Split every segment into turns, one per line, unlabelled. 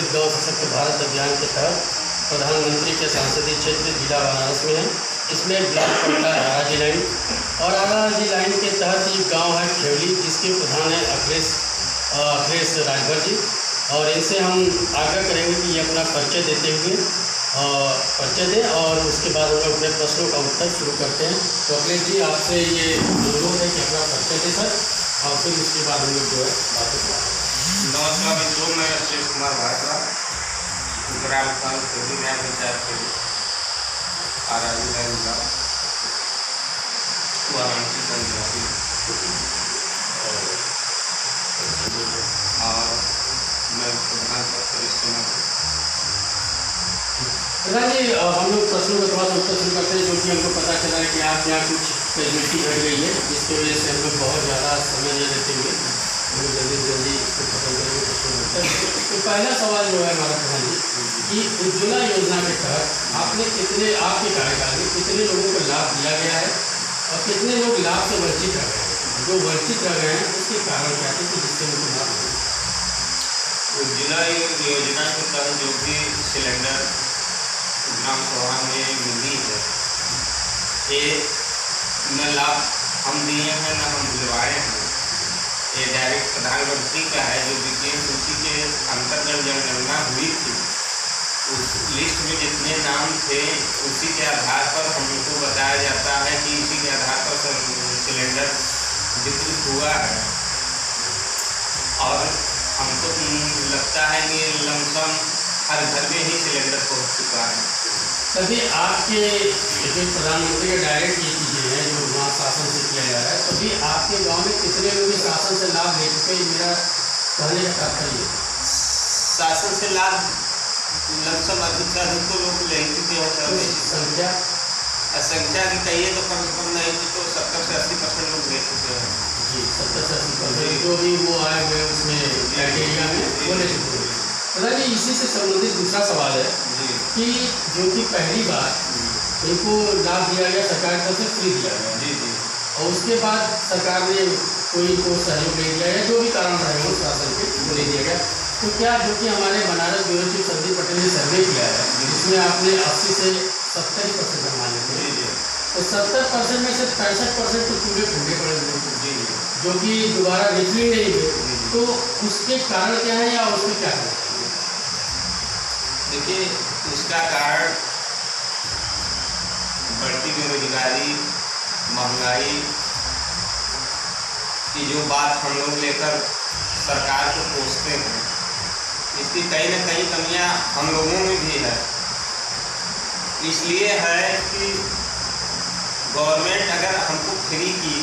समृद्ध गाँव सशक्त भारत अभियान के तहत प्रधानमंत्री के संसदीय क्षेत्र जिला बनारस में है। इसमें ब्लॉक पड़ता है आराजी लाइन, और आराजी लाइन के तहत ये गांव है खेवली, जिसके प्रधान है अखिलेश राजभर जी। और इनसे हम आग्रह करेंगे कि ये अपना परिचय देते हुए परिचय दें, और उसके बाद हम लोग अपने प्रश्नों का उत्तर शुरू करते हैं। तो अखिलेश जी, आपसे ये अनुरोध है कि अपना परिचय दें सर, और फिर उसके बाद हम लोग जो है बातें करें।
नमस्कार मित्रों, मैं अक्षय कुमार भाटवा, ग्राम पंचायत न्याय पंचायत के आराजी लाइन का वाराणसी पंचायत, और मैं प्रधान
प्रधान जी, हम लोग प्रश्नों का थोड़ा सा उत्तर शुरू करते हैं, जो कि हमको पता चला है कि आप यहाँ कुछ कैजुअलिटी घट गई है, जिसकी वजह से हम लोग बहुत ज़्यादा समय नहीं देते हुए हम लोग जल्दी इसको खत्म करेंगे प्रश्न। तो पहला सवाल जो है हमारा प्रधान जी, कि उज्ज्वला योजना के तहत आपके कार्यकाल में कितने लोगों को लाभ दिया गया है, और कितने लोग लाभ से वंचित रह गए हैं? जो वंचित रह गए हैं उसके कारण क्या थे कि जिससे उनको लाभ मिले?
उज्ज्वला योजना के तहत जो भी सिलेंडर ग्राम सभा में मिली है, ये न लाभ हम दिए हैं न हम दिलवाए हैं। ये डायरेक्ट प्रधानमंत्री का है, जो वित्तीय सूची के अंतर्गत जनगणना हुई थी, उस लिस्ट में जितने नाम थे उसी के आधार पर हमको बताया जाता है कि इसी के आधार पर सिलेंडर वितरित हुआ है। और हमको लगता है कि लमसम हर घर में ही सिलेंडर पहुंच चुका है।
तभी आपके जो प्रधानमंत्री का डायरेक्ट ये चीज़ें हैं जो वहाँ शासन से किया जा रहा है, तभी आपके गांव में कितने लोग इस शासन से लाभ ले चुके? मेरा कहने का तात्पर्य
शासन से लाभ लमसम अधिक से अधिक तो लोग ले चुके हैं। संख्या की कहिए तो कम से कम नहीं तो 70 से 80% लोग ले चुके हैं।
जी, 70 से 80% जो भी वो आए हुए उसमें क्राइटेरिया में वो ले चुके हैं। प्रधान जी, इसी से संबंधित दूसरा सवाल है कि जो कि पहली बार इनको लाभ दिया गया सरकार की तरफ से फ्री दिया गया
जी,
और उसके बाद सरकार ने कोई को सहयोग नहीं दिया या जो भी कारण रहे हो शासन के वो नहीं दिया गया, तो क्या जो कि हमारे बनारस ब्यूरो चीफ संदीप पटेल ने सर्वे किया है जिसमें आपने 80 से 70% मान लेते हैं, तो 70% में से 65% तो पूरे ठंडे पड़े हुए जो कि दोबारा रिफिल नहीं हुए, तो उसके कारण क्या है या उसमें क्या है?
देखिए, इसका कारण बढ़ती बेरोजगारी, महंगाई की जो बात हम लोग लेकर सरकार को कोसते हैं, इसकी कहीं न कहीं कमियां हम लोगों में भी है। इसलिए है कि गवर्नमेंट अगर हमको फ्री की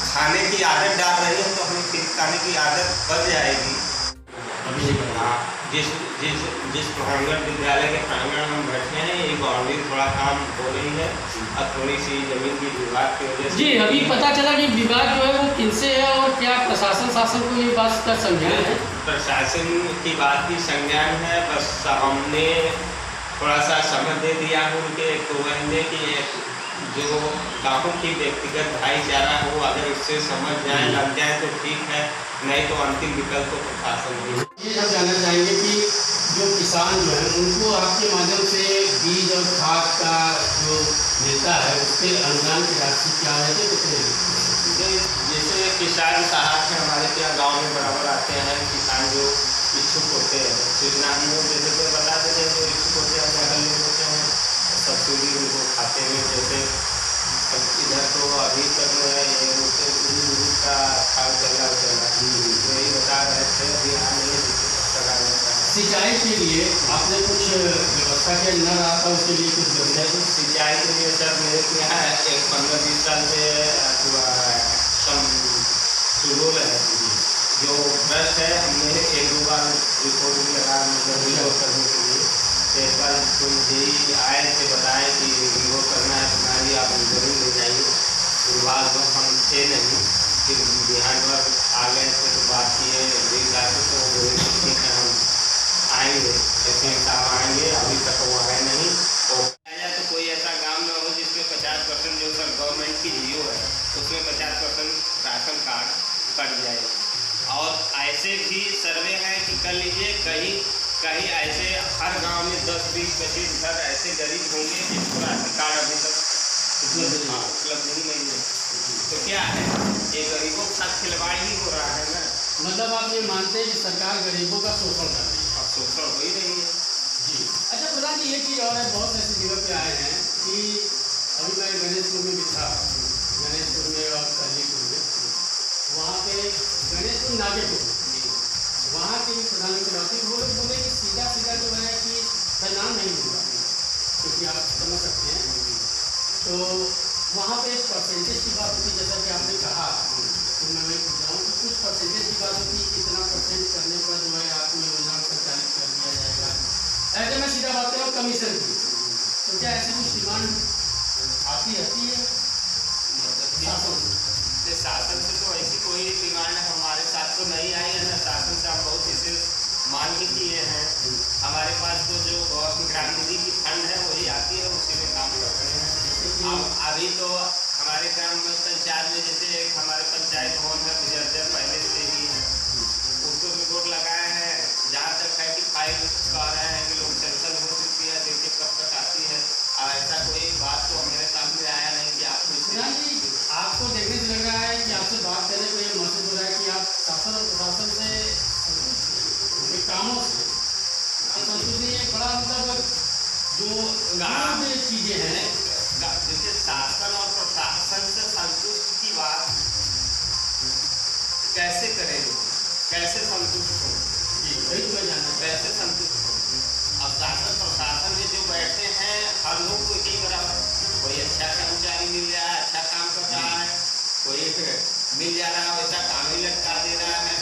खाने की आदत डाल रही है तो हमें फ्री खाने की आदत बढ़ जाएगी। जिस प्रांगण विद्यालय के प्रांगण हम बैठे हैं, ये बाउंड्री थोड़ा काम हो रही है और थोड़ी सी जमीन की विवाद की वजह से।
जी, अभी पता चला कि विवाद जो है वो किनसे है, और क्या प्रशासन को ये बात का संज्ञान है?
प्रशासन की बात की संज्ञान है, बस हमने थोड़ा सा समझ दे दिया उनके कहने की जो गाँवों की व्यक्तिगत भाईचारा हो, अगर उससे समझ जाए लग जाए तो ठीक है, नहीं तो अंतिम विकल्प तो प्रशासन ही।
ये हम जानना चाहेंगे कि जो किसान जो है उनको आपके माध्यम से बीज और खाद का जो मिलता है उसके अनुदान की राशि क्या है?
जैसे किसान साहब हैं हमारे यहाँ गांव में बराबर आते हैं, किसान जो इच्छुक होते हैं सूचना हम लोग जैसे तो बता देते हैं, जो इच्छुक होते हैं जाकर ले लेते हैं सब्सिडी उनको खाते में। जैसे इधर तो अभी तक जो है ये का खाद चल रहा यही बता रहे थे, अभी यहाँ नहीं लगा लेता है।
सिंचाई के लिए आपने कुछ व्यवस्था किया न रहा था, उसके लिए कुछ व्यवस्था?
सिंचाई के लिए सर मेरे यहाँ एक 15-20 साल से शुरू है जो बेस्ट है। हमने 1-2 बार रिपोर्ट भी लगा रिपोर्ट करने के लिए, तो एक बार कोई जेई आए थे बताएं कि रिपोर्ट करना है तुम्हारी, आप जरूर ले जाइए। विभाग तो हम थे नहीं, फिर बिहार पर आ गए थे तो बात की है तो बोले ठीक है हम आएंगे, ऐसे साहब आएंगे, अभी तक वो आए नहीं। तो कोई ऐसा गांव में हो जिसमें 50% जो सर गवर्नमेंट की जियो है उसमें 50% राशन कार्ड कट जाए। और ऐसे भी सर्वे हैं कि कर लीजिए कहीं कहीं ऐसे हर गांव में 10-20-25 घर ऐसे गरीब होंगे जिनको राशन कार्ड अभी तक उपलब्ध ही नहीं है। तो क्या है, ये गरीबों के साथ खिलवाड़ ही हो रहा है ना।
मतलब आप ये मानते हैं कि सरकार गरीबों का शोषण कर रही है?
अब शोषण हो ही रही है
जी। अच्छा प्रधान जी, ये चीज़ और है, बहुत ऐसी जगह पे आए हैं कि अभी मैं गणेशपुर में भी था, गणेशपुर में और कलीपुर में, वहाँ पे गणेशपुर नागेपुर, वहाँ के भी प्रधानमंत्री बात वो लोग बोले कि सीधा सीधा जो है कि परिणाम नहीं मिला, क्योंकि आप समझ सकते हैं। तो वहाँ पे एक परसेंटेज की बात होती, जैसा कि आपने कहा, तो मैं वही पूछ रहा हूँ कि कुछ परसेंटेज की बात होती, कितना परसेंट करने पर जो है आपको योजना संचालित कर दिया जाएगा। ऐसे में सीधा बात करूँ कमीशन की, तो क्या ऐसी कुछ डिमांड आती रहती है?
मतलब शासन से तो ऐसी कोई डिमांड हमारे साथ तो नहीं आई है ना। शासन से हम बहुत इसे मांग ही किए हैं। हमारे पास तो जो ग्राम निधि की फंड है वही आती है, उसी में काम करते हैं। अब अभी तो हमारे ग्राम पंचायत में जैसे एक हमारे पंचायत भवन है विजर्जर पहले से ही है, उसको रिपोर्ट लगाए हैं। जहाँ तक है कि फाइल कह रहे हैं कि लोग सेंशन हो चुकी है, देखिए कब तक आती है। और ऐसा कोई बात तो मेरे सामने आया नहीं कि
आपको देखने से लग रहा है कि आपसे बात करने पर यह महसूस हो रहा है कि आप शासन और प्रशासन से संतुष्ट, कामों से संतुष्ट नहीं है। बड़ा मतलब जो चीज़ें हैं,
देखिए शासन और प्रशासन से संतुष्ट की बात कैसे करेंगे, कैसे संतुष्ट हो
जी, वही तो मैं जानना
कैसे संतुष्ट हो। अब शासन प्रशासन में जो बैठे हैं हर लोग को एक ही बराबर, कोई अच्छा कर्मचारी मिल रहा है, अच्छा काम कर रहा है, कोई मिल जा रहा है वैसा काम ही लटका दे रहा है।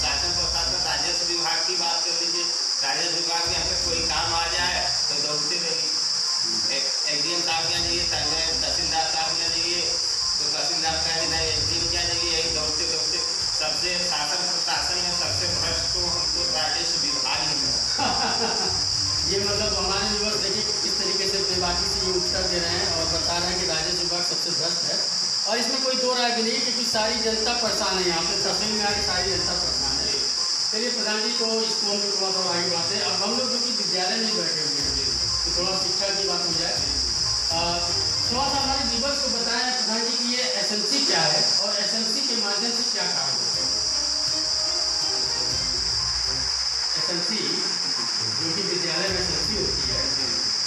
शासन प्रशासन राजस्व विभाग की बात कर लीजिए, राजस्व विभाग में अगर कोई काम आ जाए तो दौड़ते रहिए, एडीएम साहब क्या चाहिए, तहसीलदार साहब क्या चाहिए, तो तहसीलदार का नहीं एडीएम क्या चाहिए, यही दौड़ते दौड़ते सबसे शासन प्रशासन में सबसे भ्रष्ट तो हमको राजस्व विभाग ही है।
ये मतलब हमारे व्यूअर्स देखिए किस तरीके से बेबाकी से ये उत्तर दे रहे हैं और बता रहे हैं कि राजस्व विभाग सबसे भ्रष्ट है। और इसमें कोई दो राय भी नहीं, क्योंकि सारी जनता परेशान है। यहाँ पे तहसील में आके सारी जनता परेशान है। चलिए प्रधान जी, तो इसको हम थोड़ा सा आगे बढ़ाते हैं। अब हम लोग जो कि विद्यालय में बैठे हुए हैं, तो थोड़ा शिक्षा की बात हो जाए। थोड़ा सा हमारे व्यूअर्स को बताएं प्रधान जी कि ये एसएमसी क्या है और एसएमसी के माध्यम से क्या काम होता है। एसएमसी जो कि विद्यालय में एसएमसी होती है,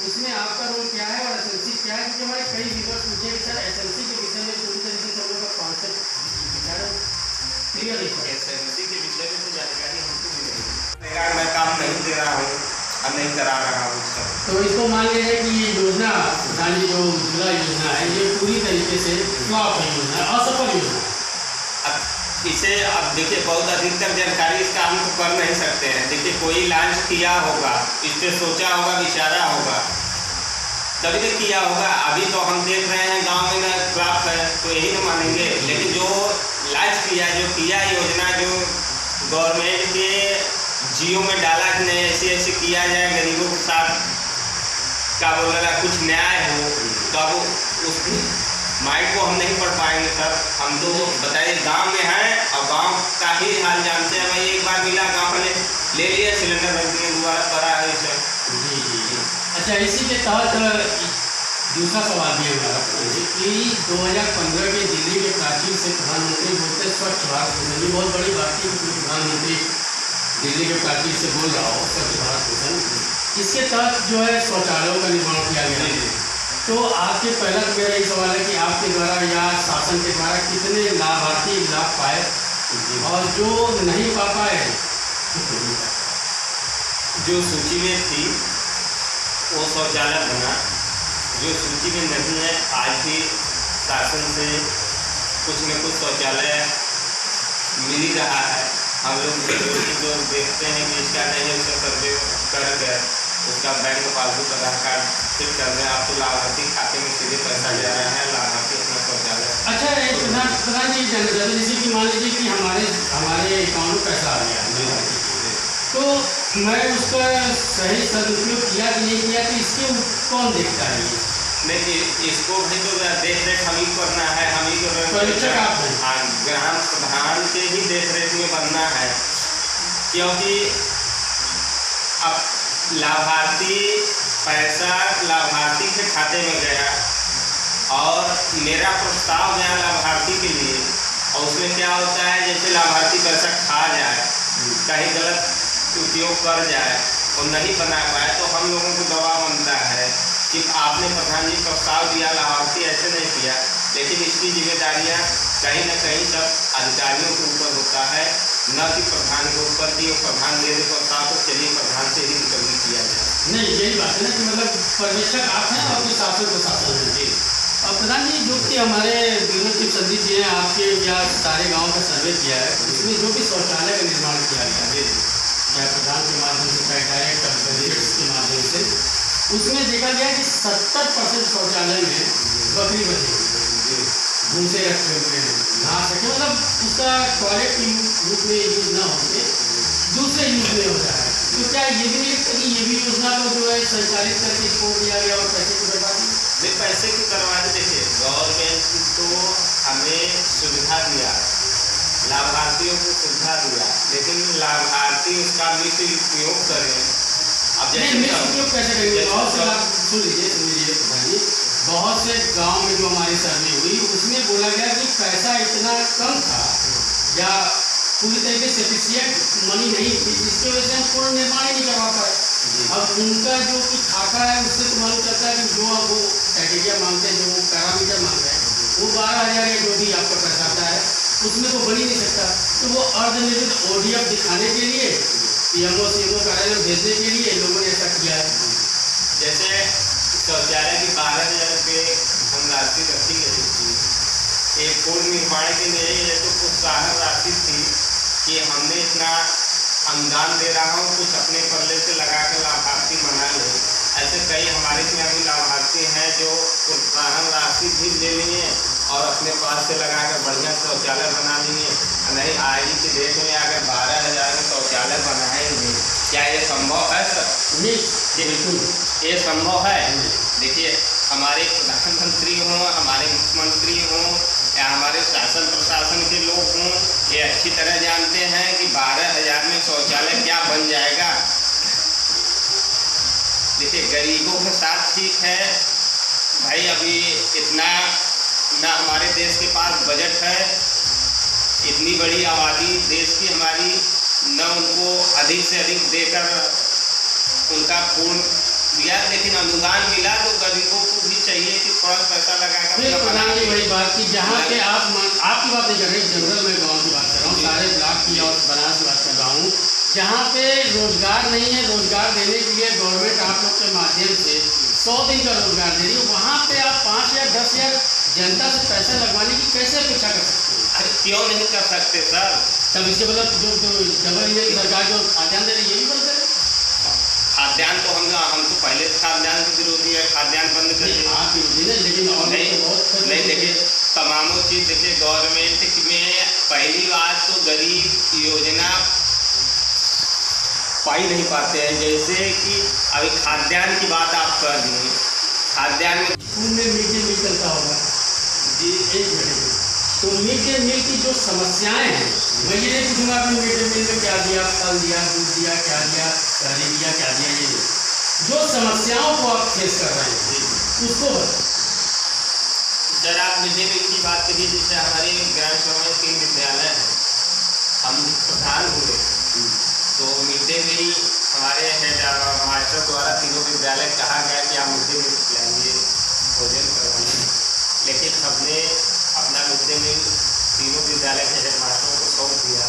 उसमें आपका रोल क्या है और एसएमसी क्या है? क्योंकि हमारे कई व्यूअर्स पूछे कि सर एसएमसी के विषय में पूरी तरीके से हम लोग का कॉन्सेप्ट क्लियर नहीं।
एसएमसी के विषय में तो जानकारी हमको भी नहीं, मैं काम नहीं दे रहा हूँ और नहीं करा रहा हूँ सब।
तो इसको मान लीजिए कि ये योजना प्रधान जी जो उज्ज्वला योजना है, ये पूरी तरीके से फ्लॉप योजना है, असफल योजना है।
इसे अब देखिए बहुत अधिकतर जानकारी इसका हम तो कर नहीं सकते हैं। देखिए कोई लॉन्च किया होगा, इस पर सोचा होगा, विचारा होगा, तभी तो किया होगा। अभी तो हम देख रहे हैं गांव में ड्राफ्ट है तो यही तो मानेंगे, लेकिन जो लॉन्च किया, जो किया योजना, जो गवर्नमेंट के जियो में डाला कि नहीं ऐसे ऐसे किया जाए, गरीबों के साथ क्या बोल रहा कुछ न्याय हो, तो अब उसकी माइंड को हम नहीं पढ़ पाएंगे सर। हम तो बताइए गांव में हैं और गांव का ही हाल जानते हैं। भाई एक बार मिला गांव में ले लिया सिलेंडर, दोबारा करा है इसे।
जी। अच्छा, इसी के तहत दूसरा सवाल भी हमारा कि 2015 के दिल्ली के प्राचीन से प्रधानमंत्री बोलते स्वच्छ भारत मिशन, ये बहुत बड़ी बात थी कि प्रधानमंत्री दिल्ली के प्राचीन से बोल रहा हो स्वच्छ भारत मिशन। इसके तहत जो है शौचालयों का निर्माण किया गया। तो आपके पहला तो मेरा ये सवाल है कि आपके द्वारा या शासन के द्वारा कितने लाभार्थी लाभ पाए और जो नहीं पा पाए
जो सूची में थी वो शौचालय बना, जो सूची में नहीं है आज भी शासन से कुछ न कुछ शौचालय मिल ही रहा है। हम लोग जो देखते हैं कि इसका नहीं है उसका सर्वे कर गए, उसका बैंक पासबुक आधार कार्ड फिट कर रहे हैं, आप तो लाभार्थी खाते में सीधे पैसा जा रहा है, लाभार्थी अपना शौचालय।
अच्छा प्रधान जी, जैसे कि मान लीजिए कि हमारे अकाउंट में पैसा आ गया, तो मैं उसका सही सदुपयोग किया कि नहीं किया, तो इसके कौन देखता है?
नहीं, इसको भी तो देख रेख हम ही करना है, हम ही
परीक्षक आप हैं।
हाँ, ग्राम प्रधान के ही देख रेख में बनना है, क्योंकि लाभार्थी पैसा लाभार्थी के खाते में गया और मेरा प्रस्ताव गया लाभार्थी के लिए, और उसमें क्या होता है जैसे लाभार्थी पैसा खा जाए, कहीं गलत उपयोग कर जाए और नहीं बना पाए, तो हम लोगों को दबाव बनता है कि आपने प्रधान जी प्रस्ताव दिया, लाभार्थी ऐसे नहीं किया। लेकिन इसकी जिम्मेदारियां कहीं ना कहीं सब अधिकारियों के ऊपर होता है, न कि प्रधान के ऊपर कि प्रधान दे दे प्रस्ताव तो चलिए प्रधान से ही रिकवरी किया जाए।
नहीं, यही बात है ना कि मतलब पर्यवेक्षक आप हैं और शासन प्रशासन है जी। और प्रधान जी जो कि हमारे ब्यूरो चीफ संदीप जी हैं, आपके या सारे गाँव का सर्वे किया है, उसमें जो भी शौचालय का निर्माण किया गया है या प्रधान के माध्यम से चाहे डायरेक्ट बेनिफिट्स के माध्यम से, उसमें देखा गया कि 70% शौचालय में बकरी बची हुई है, भूसे रखे हुए हैं, घास रखे, मतलब उसका टॉयलेट के रूप में यूज ना होकर दूसरे यूज में हो रहा है। तो क्या ये भी नहीं कि ये भी योजना को जो है संचालित करके छोड़ दिया गया और पैसे की बर्बादी?
नहीं, पैसे की बर्बादी देखिए, गवर्नमेंट तो हमें सुविधा दिया, लाभार्थियों को सुविधा दिया, लेकिन लाभार्थी उसका मिसउपयोग करें। अब जैसे
मिसउपयोग कैसे करेंगे? बहुत से आप सुन लीजिए प्रधान जी, बहुत से गांव में जो हमारी सर्वे हुई उसमें बोला गया कि पैसा इतना कम था या पूरी तरीके से सफिशिएंट मनी नहीं थी, जिसकी वजह से हम पूर्ण निर्माण ही नहीं करवा पाए। अब उनका जो कि खाका है उससे तो मालूम चलता है कि जो अब वो क्राइटेरिया मांगते हैं, जो वो पैरामीटर मांग रहे हैं, वो 12,000 या जो भी आपका पैसा आता है उसमें तो बन ही नहीं सकता। तो वो अर्धनिर्मित ODF दिखाने के लिए, PMO CMO कार्यालय में भेजने के लिए लोगों ने ऐसा किया है।
जैसे शौचालय की 12,000 रुपये धनराशि रखी गई थी, एक पूर्ण निर्माण के लिए ये तो प्रोत्साहन राशि थी कि हमने इतना अनुदान दे रहा हूँ, कुछ अपने पल्ले से लगा कर लाभार्थी बना ले। ऐसे कई हमारे इसमें अभी लाभार्थी हैं जो प्रोत्साहन राशि भी ले लिए और अपने पास से लगा कर बढ़िया शौचालय बना लिए। नहीं, आज की डेट में अगर 12,000 में शौचालय बनाएंगे, क्या ये संभव है सर?
नहीं,
बिल्कुल ये संभव है। देखिए, हमारे प्रधानमंत्री हों, हमारे मुख्यमंत्री हों या हमारे शासन प्रशासन के लोग हों, ये अच्छी तरह जानते हैं कि 12,000 में शौचालय क्या बन जाएगा। देखिए, गरीबों के साथ ठीक है भाई, अभी इतना ना हमारे देश के पास बजट है, इतनी बड़ी आबादी देश की हमारी, न उनको अधिक से अधिक देकर उनका पूर्ण दिया, लेकिन अनुदान मिला तो गरीबों को भी चाहिए कि थोड़ा पैसा लगाकर।
प्रधान जी वही बात की जहाँ पे आपकी बात नहीं कर रहे, जनरल में गाँव की बात कर रहा हूँ, सारे ब्लॉक की और बनारस की बात कर रहा हूँ, जहाँ पे रोजगार नहीं है। रोजगार देने के लिए गवर्नमेंट आप लोग के माध्यम से 100 दिन का रोजगार दे रही है, वहाँ पे आप 5 या 10 या जनता से पैसा लगवाने की कैसे अपेक्षा कर सकते हैं?
अरे क्यों नहीं कर सकते सर?
तब इसके मतलब जो डबल इंजन की सरकार जो खाद्यान्न दे रही है ये भी बंद करे।
खाद्यान्न तो हम तो पहले से खाद्यान्न के विरोधी है, खाद्यान्न बंद करिए।
आप विरोधी है, लेकिन और
नहीं देखिए, तमामों चीज़ देखिए, गवर्नमेंट में पहली बात तो गरीब योजना पाई नहीं पाते हैं। जैसे कि अभी खाद्यान्न की बात आप कर दी, खाद्यान्न में
स्कूल में मिड डे मील चलता होगा जी, 1 मिनट। तो मिड डे मील की जो समस्याएं हैं, मैं ये नहीं पूछूंगा आपने मिड डे मील में क्या दिया, फल दिया, दूध दिया, क्या दिया, करी दिया, क्या दिया, ये जो समस्याओं को आप फेस कर रहे हैं उसको बताओ।
सर, आप मिड डे मील की बात करिए, जैसे हमारे ग्राम सभा में 3 विद्यालय हैं, हम प्रधान हुए तो मिड डे मील हमारे हेड मास्टर द्वारा तीनों विद्यालय कहा गया कि आप मिड डे मील खिलाइए, भोजन करवाइए, लेकिन हमने अपना मिड डे मील तीनों विद्यालय के हेड मास्टरों को सौंप दिया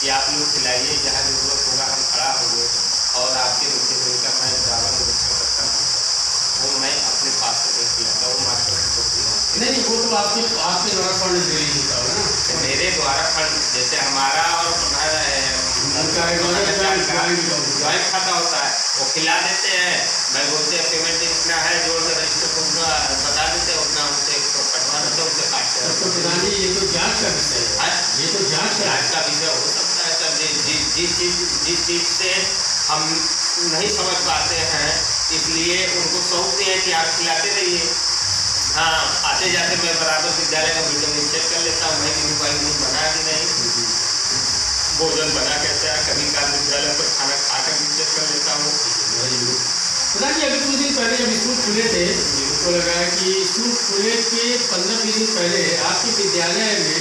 कि आप लोग खिलाइए, जहाँ जरूरत होगा हम खड़ा होंगे और आपके मिड डे मील का मैं ज़्यादा निरीक्षण करता हूँ। वो मैं अपने पास से नहीं खिलाता, वो मास्टर को सौंप दिया।
नहीं, वो तो आपके द्वारा फंड रिलीज होता होगा ना?
मेरे द्वारा फंड, जैसे हमारा और ज्वाइंट खाता होता है, वो खिला देते हैं। मैं बोलते हैं पेमेंट इतना है, जोड़ कर रजिस्टर को बता देते हैं, उतना उनसे कटवा देते हैं, उनसे काटते हैं।
तो प्रधान जी ये तो जांच का विषय है, ये तो जांच
का विषय हो सकता है सर। जिस चीज़ से हम नहीं समझ पाते हैं, इसलिए उनको सौंप दिए कि आप खिलाते रहिए। हाँ, आते जाते मैं बराबर विद्यालय का मिड डे मील चेक कर लेता हूँ, मैं कि बना कि नहीं, भोजन बना कैसे, कभी का विद्यालय पर खाना खा कर भी चेक कर लेता हूँ।
प्रधान जी, अभी कुछ दिन पहले जब स्कूल खुले थे, मुझको लगा कि स्कूल खुले के 15-20 दिन पहले आपके विद्यालय में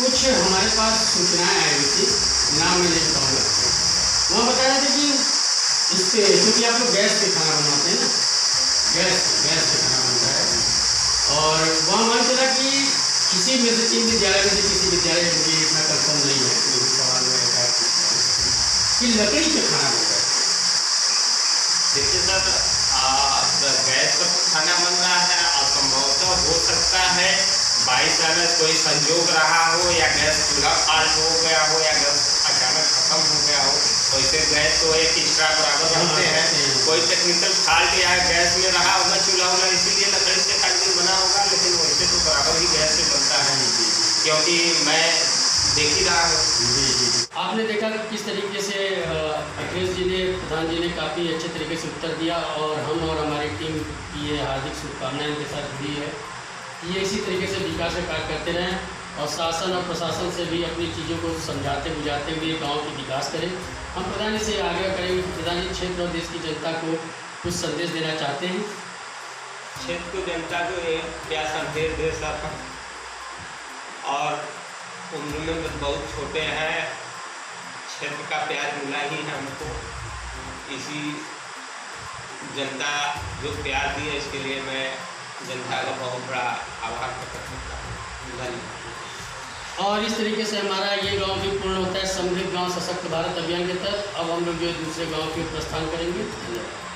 कुछ हमारे पास सूचनाएं आई हुई थी, नाम मैं नहीं बताऊँगा। वहाँ बताया था कि इस पे, क्योंकि आप लोग गैस पे खाना बनाते हैं ना, गैस पे खाना बनता है, और वहाँ मान चला कि किसी में से 3 विद्यालय में से किसी विद्यालय में, मुझे इतना कंफर्म नहीं है, कोई भी सवाल में ऐसा कि लकड़ी पे खाना बनता है।
देखिए सर, गैस पर खाना बन रहा है और संभवतः हो सकता है बाई चांस कोई संजोग रहा हो, या गैस चूल्हा फाल्ट हो गया हो, या गैस अचानक खत्म हो गया हो। वैसे गैस तो एक एक्स्ट्रा बराबर रखते हैं, कोई टेक्निकल फाल्ट या गैस में रहा होगा चूल्हा होगा, इसीलिए लकड़ी से खाली बना होगा। लेकिन वैसे तो बराबर ही गैस से बनता है, क्योंकि मैं देख ही रहा हूँ।
आपने देखा कि किस तरीके से अखिलेश जी ने, प्रधान जी ने काफ़ी अच्छे तरीके से उत्तर दिया, और हम और हमारी टीम की ये हार्दिक शुभकामनाएं उनके साथ जुड़ी है। ये इसी तरीके से विकास का कार्य करते रहें, और शासन और प्रशासन से भी अपनी चीज़ों को समझाते बुझाते हुए गांव की विकास करें। हम प्रधान जी से आग्रह करेंगे कि प्रधान जी क्षेत्र और देश की जनता को कुछ संदेश देना चाहते हैं।
क्षेत्र की जनता को एक क्या संदेश दे सकता, और उम्र में बहुत छोटे हैं, क्षेत्र का प्यार मिला ही है हमको। इसी जनता जो प्यार दी है, इसके लिए मैं जनता का बहुत बड़ा आभार प्रकट करता हूँ। धन्यवाद।
और इस तरीके से हमारा ये गांव भी पूर्ण होता है समृद्ध गांव सशक्त भारत अभियान के तहत। अब हम लोग जो है दूसरे गांव की ओर प्रस्थान करेंगे। धन्यवाद।